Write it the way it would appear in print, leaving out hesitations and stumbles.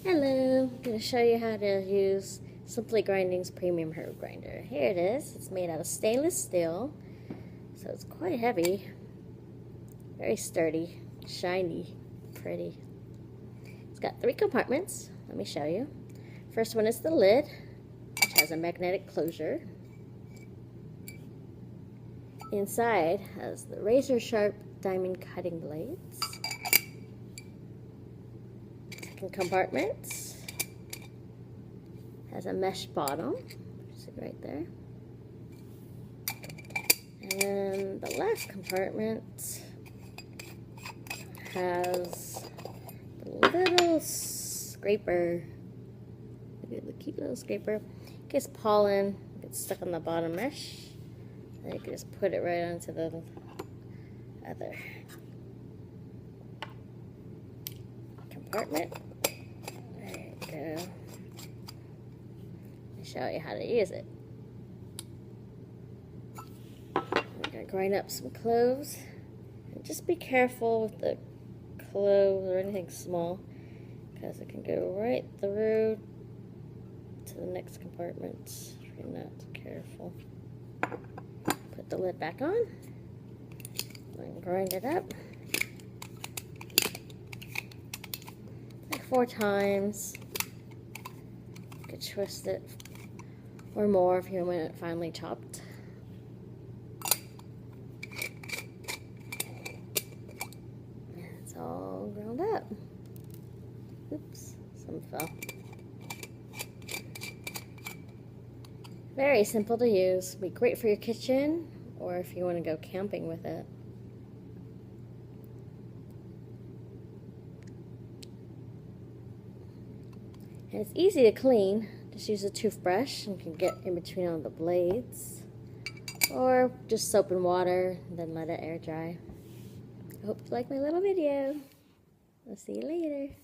Hello, I'm going to show you how to use Simply Grinding's Premium Herb Grinder. Here it is. It's made out of stainless steel, so it's quite heavy, very sturdy, shiny, pretty. It's got 3 compartments. Let me show you. First one is the lid, which has a magnetic closure. Inside has the razor sharp diamond cutting blades. Second compartment has a mesh bottom, which is right there. And then the last compartment has a little scraper, a cute little scraper. In case pollen gets stuck on the bottom mesh, then you can just put it right onto the other compartment. There you go. I'll show you how to use it. We're going to grind up some cloves. And just be careful with the cloves or anything small, because it can go right through to the next compartment if you're not careful. Put the lid back on and grind it up like 4 times. You could twist it or more if you want it finely chopped. And it's all ground up. Oops, some fell. Very simple to use. Be great for your kitchen or if you want to go camping with it. And it's easy to clean. Just use a toothbrush and you can get in between all the blades. Or just soap and water and then let it air dry. I hope you like my little video. I'll see you later.